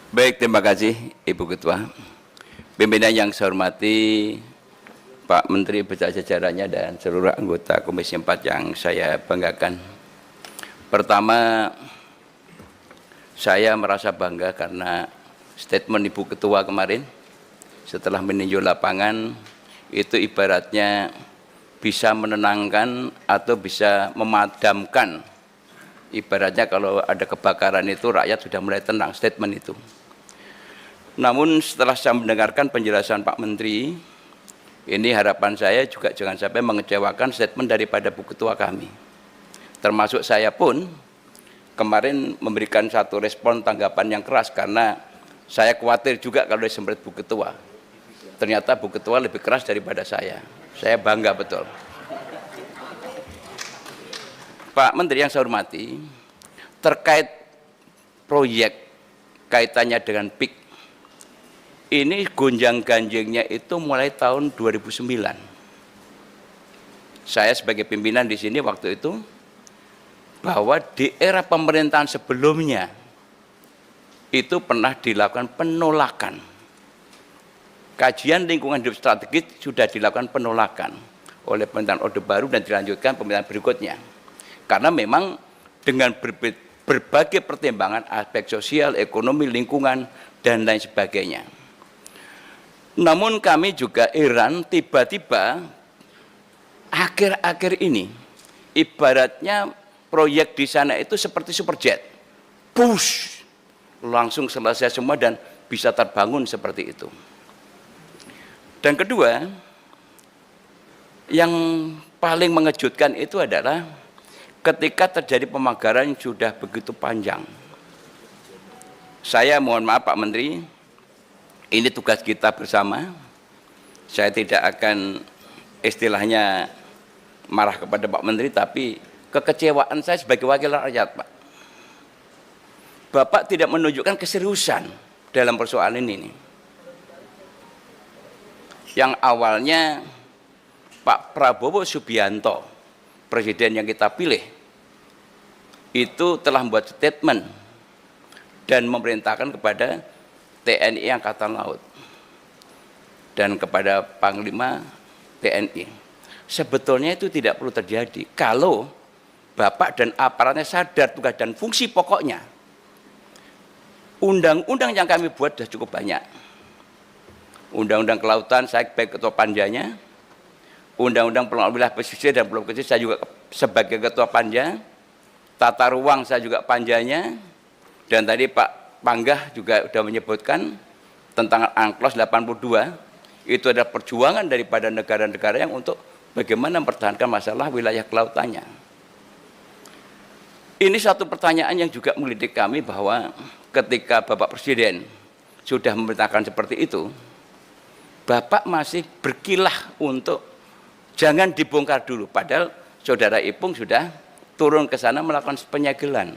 Baik, terima kasih Ibu Ketua. Pimpinan yang saya hormati, Pak Menteri beserta jajarannya dan seluruh anggota Komisi 4 yang saya banggakan. Pertama, saya merasa bangga karena statement Ibu Ketua kemarin setelah meninjau lapangan itu ibaratnya bisa menenangkan atau bisa memadamkan. Ibaratnya kalau ada kebakaran itu rakyat sudah mulai tenang, statement itu. Namun setelah saya mendengarkan penjelasan Pak Menteri, ini harapan saya juga jangan sampai mengecewakan statement daripada Bu Ketua kami. Termasuk saya pun kemarin memberikan satu respon tanggapan yang keras karena saya khawatir juga kalau disemprit Bu Ketua. Ternyata Bu Ketua lebih keras daripada saya. Saya bangga betul. Pak Menteri yang saya hormati, terkait proyek kaitannya dengan PIK, ini gonjang-ganjingnya itu mulai tahun 2009. Saya sebagai pimpinan di sini waktu itu, bahwa di era pemerintahan sebelumnya itu pernah dilakukan penolakan. Kajian lingkungan hidup strategis sudah dilakukan penolakan oleh pemerintahan Orde Baru dan dilanjutkan pemerintahan berikutnya. Karena memang dengan berbagai pertimbangan aspek sosial, ekonomi, lingkungan, dan lain sebagainya. Namun kami juga heran tiba-tiba akhir-akhir ini ibaratnya proyek di sana itu seperti superjet. Push! Langsung selesai semua dan bisa terbangun seperti itu. Dan kedua, yang paling mengejutkan itu adalah ketika terjadi pemagaran yang sudah begitu panjang. Saya mohon maaf Pak Menteri, ini tugas kita bersama. Saya tidak akan istilahnya marah kepada Pak Menteri, tapi kekecewaan saya sebagai wakil rakyat Pak. Bapak tidak menunjukkan keseriusan dalam persoalan ini. Yang awalnya Pak Prabowo Subianto, presiden yang kita pilih, itu telah membuat statement dan memerintahkan kepada TNI Angkatan Laut dan kepada Panglima TNI. Sebetulnya itu tidak perlu terjadi kalau Bapak dan aparatnya sadar tugas dan fungsi pokoknya. Undang-undang yang kami buat sudah cukup banyak. Undang-undang kelautan saya sebagai ketua panjanya, undang-undang pengelolaan wilayah pesisir dan pulau kecil saya juga sebagai ketua panja, tata ruang saya juga panjanya, dan tadi Pak Panggah juga sudah menyebutkan tentang UNCLOS 82, itu adalah perjuangan daripada negara-negara yang untuk bagaimana mempertahankan masalah wilayah kelautannya. Ini satu pertanyaan yang juga menggelitik kami bahwa ketika Bapak Presiden sudah memerintahkan seperti itu, Bapak masih berkilah untuk jangan dibongkar dulu, padahal Saudara Ipung sudah turun ke sana melakukan penyegelan.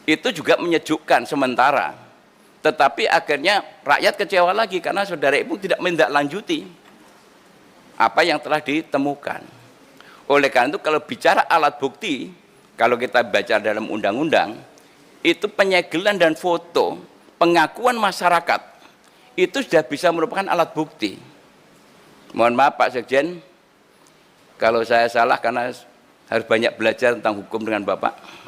Itu juga menyejukkan sementara, tetapi akhirnya rakyat kecewa lagi karena Saudara Ipung tidak menindaklanjuti apa yang telah ditemukan. Oleh karena itu kalau bicara alat bukti, kalau kita baca dalam undang-undang, itu penyegelan dan foto pengakuan masyarakat itu sudah bisa merupakan alat bukti. Mohon maaf Pak Sekjen, kalau saya salah karena harus banyak belajar tentang hukum dengan Bapak.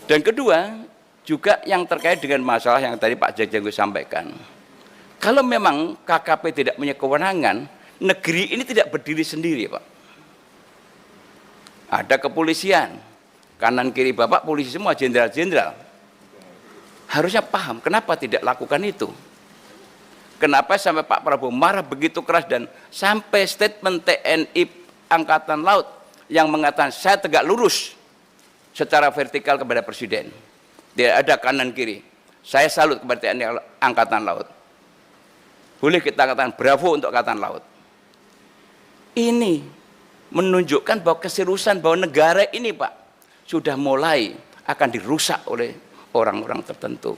Dan kedua, juga yang terkait dengan masalah yang tadi Pak Sekjen sampaikan. Kalau memang KKP tidak punya kewenangan, negeri ini tidak berdiri sendiri Pak. Ada kepolisian, kanan kiri Bapak polisi semua, jenderal-jenderal. Harusnya paham kenapa tidak lakukan itu. Kenapa sampai Pak Prabowo marah begitu keras dan sampai statement TNI Angkatan Laut yang mengatakan saya tegak lurus secara vertikal kepada Presiden. Tidak ada kanan kiri. Saya salut kepada TNI Angkatan Laut. Boleh kita katakan bravo untuk Angkatan Laut. Ini menunjukkan bahwa keseriusan bahwa negara ini Pak sudah mulai akan dirusak oleh orang-orang tertentu.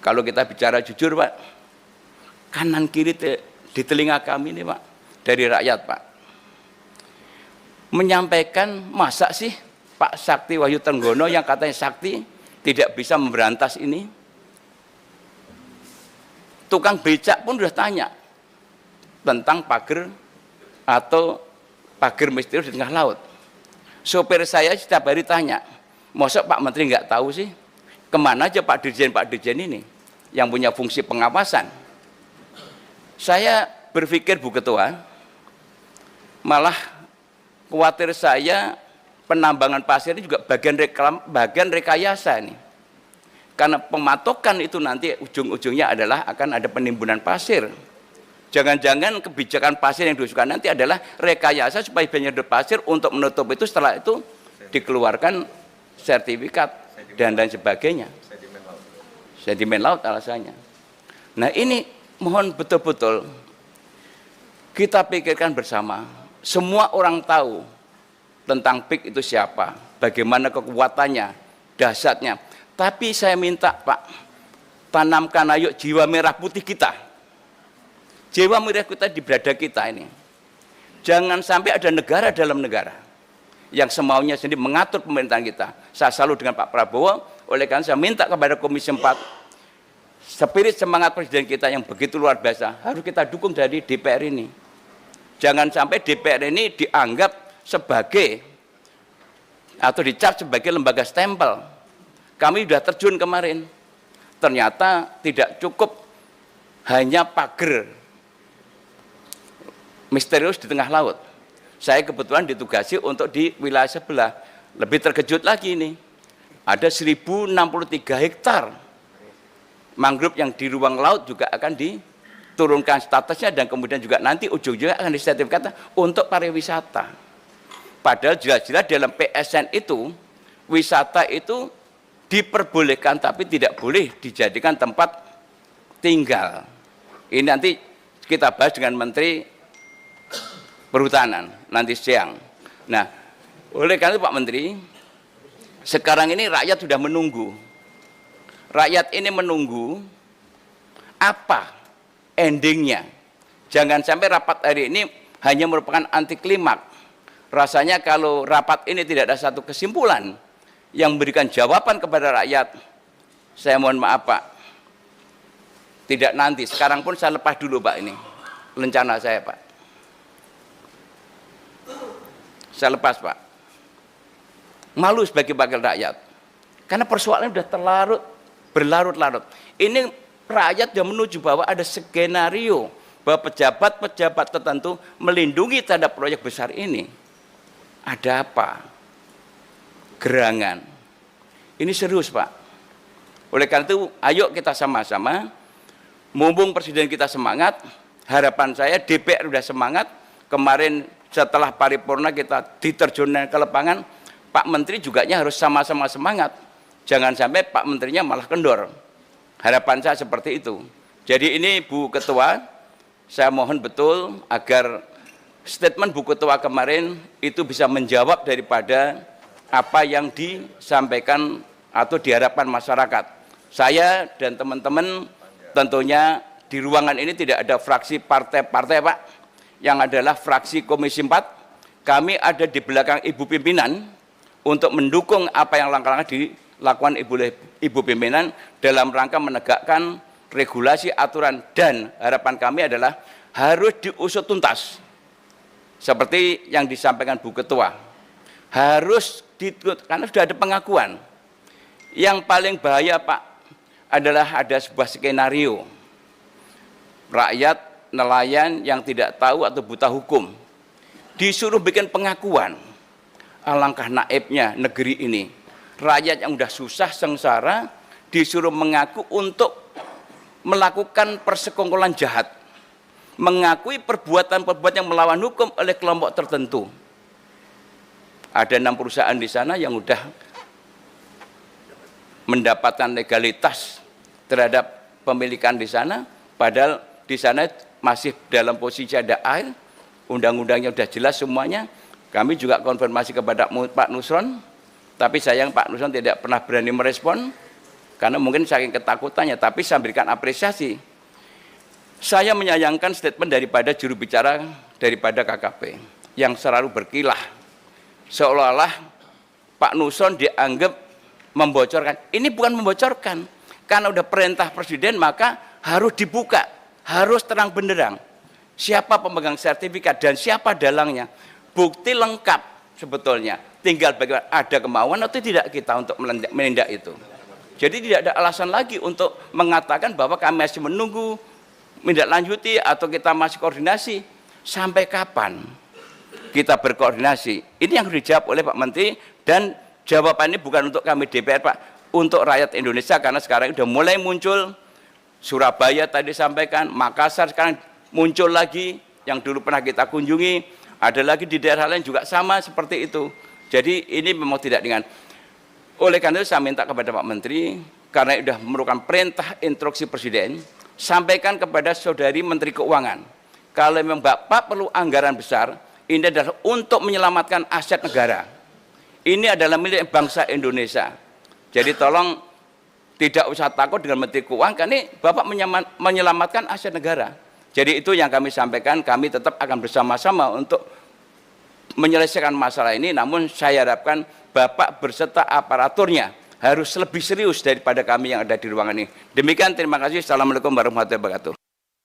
Kalau kita bicara jujur Pak, kanan kiri di telinga kami ini Pak, dari rakyat Pak, menyampaikan masa sih Pak Sakti Wahyu Trenggono yang katanya sakti tidak bisa memberantas ini. Tukang becak pun sudah tanya tentang pagar atau pagar misterius di tengah laut. Sopir saya setiap hari tanya, masa Pak Menteri nggak tahu sih, kemana aja Pak Dirjen ini yang punya fungsi pengawasan. Saya berpikir Bu Ketua, malah khawatir saya penambangan pasir ini juga bagian rekayasa nih. Karena pematokan itu nanti ujung-ujungnya adalah akan ada penimbunan pasir. Jangan-jangan kebijakan pasir yang diusulkan nanti adalah rekayasa supaya penyedot pasir untuk menutup itu, setelah itu dikeluarkan sertifikat dan lain sebagainya. Sedimen laut alasannya. Nah ini mohon betul-betul kita pikirkan bersama. Semua orang tahu tentang PIK itu siapa, bagaimana kekuatannya, dahsyatnya. Tapi saya minta Pak, tanamkan ayo jiwa merah putih kita. Jiwa merah kita di berada kita ini. Jangan sampai ada negara dalam negara yang semaunya sendiri mengatur pemerintahan kita. Saya selalu dengan Pak Prabowo, oleh karena saya minta kepada Komisi 4, spirit semangat Presiden kita yang begitu luar biasa, harus kita dukung dari DPR ini. Jangan sampai DPR ini dianggap sebagai atau dicap sebagai lembaga stempel. Kami sudah terjun kemarin, ternyata tidak cukup hanya pagar misterius di tengah laut. Saya kebetulan ditugasi untuk di wilayah sebelah. Lebih terkejut lagi ini, ada 1063 hektar mangrove yang di ruang laut juga akan diturunkan statusnya, dan kemudian juga nanti ujung-ujungnya akan disertifikatkan untuk pariwisata. Padahal jelas-jelas dalam PSN itu, wisata itu diperbolehkan tapi tidak boleh dijadikan tempat tinggal. Ini nanti kita bahas dengan Menteri Perhutanan nanti siang. Nah, oleh karena itu Pak Menteri, sekarang ini rakyat sudah menunggu. Rakyat ini menunggu apa endingnya. Jangan sampai rapat hari ini hanya merupakan anti klimaks. Rasanya kalau rapat ini tidak ada satu kesimpulan yang memberikan jawaban kepada rakyat, saya mohon maaf Pak, tidak nanti, sekarang pun saya lepas dulu Pak ini, rencana saya Pak. Saya lepas Pak. Malu sebagai wakil rakyat. Karena persoalannya sudah berlarut-larut. Ini rakyat sudah menuju bahwa ada skenario bahwa pejabat-pejabat tertentu melindungi terhadap proyek besar ini. Ada apa? Gerangan. Ini serius Pak. Oleh karena itu, ayo kita sama-sama, mumpung Presiden kita semangat, harapan saya DPR sudah semangat, kemarin setelah paripurna kita diterjunkan ke lapangan, Pak Menteri juga harus sama-sama semangat. Jangan sampai Pak Menterinya malah kendor. Harapan saya seperti itu. Jadi ini Bu Ketua, saya mohon betul agar statement Bu Ketua kemarin itu bisa menjawab daripada apa yang disampaikan atau diharapkan masyarakat. Saya dan teman-teman tentunya di ruangan ini tidak ada fraksi partai-partai Pak, yang adalah fraksi Komisi 4. Kami ada di belakang Ibu Pimpinan untuk mendukung apa yang langkah-langkah dilakukan Ibu Pimpinan dalam rangka menegakkan regulasi aturan, dan harapan kami adalah harus diusut tuntas seperti yang disampaikan Bu Ketua. Harus karena sudah ada pengakuan. Yang paling bahaya Pak adalah ada sebuah skenario rakyat nelayan yang tidak tahu atau buta hukum disuruh bikin pengakuan. Alangkah naibnya negeri ini, rakyat yang udah susah sengsara disuruh mengaku untuk melakukan persekongkolan jahat, mengakui perbuatan-perbuatan yang melawan hukum oleh kelompok tertentu. Ada 6 perusahaan di sana yang udah mendapatkan legalitas terhadap pemilikan di sana, padahal di sana masih dalam posisi ada air, undang-undangnya sudah jelas semuanya. Kami juga konfirmasi kepada Pak Nusron, tapi sayang Pak Nusron tidak pernah berani merespon, karena mungkin saking ketakutannya, tapi saya berikan apresiasi. Saya menyayangkan statement daripada juru bicara daripada KKP, yang selalu berkilah, seolah-olah Pak Nusron dianggap membocorkan. Ini bukan membocorkan, karena udah perintah presiden maka harus dibuka, harus terang benderang siapa pemegang sertifikat dan siapa dalangnya. Bukti lengkap sebetulnya, tinggal bagaimana ada kemauan atau tidak kita untuk menindak itu. Jadi tidak ada alasan lagi untuk mengatakan bahwa kami masih menunggu menindaklanjuti atau kita masih koordinasi. Sampai kapan kita berkoordinasi? Ini yang harus dijawab oleh Pak Menteri, dan jawabannya bukan untuk kami DPR, Pak, untuk rakyat Indonesia, karena sekarang sudah mulai muncul. Surabaya tadi sampaikan, Makassar sekarang muncul lagi, yang dulu pernah kita kunjungi, ada lagi di daerah lain juga sama seperti itu. Jadi ini memang tidak dengan. Oleh karena itu saya minta kepada Pak Menteri, karena sudah merupakan perintah instruksi Presiden, sampaikan kepada Saudari Menteri Keuangan, kalau memang Bapak perlu anggaran besar, ini adalah untuk menyelamatkan aset negara. Ini adalah milik bangsa Indonesia. Jadi tolong tidak usah takut dengan Menteri Keuangan, karena ini Bapak menyelamatkan aset negara. Jadi itu yang kami sampaikan, kami tetap akan bersama-sama untuk menyelesaikan masalah ini, namun saya harapkan Bapak berserta aparaturnya harus lebih serius daripada kami yang ada di ruangan ini. Demikian, terima kasih. Assalamualaikum warahmatullahi wabarakatuh.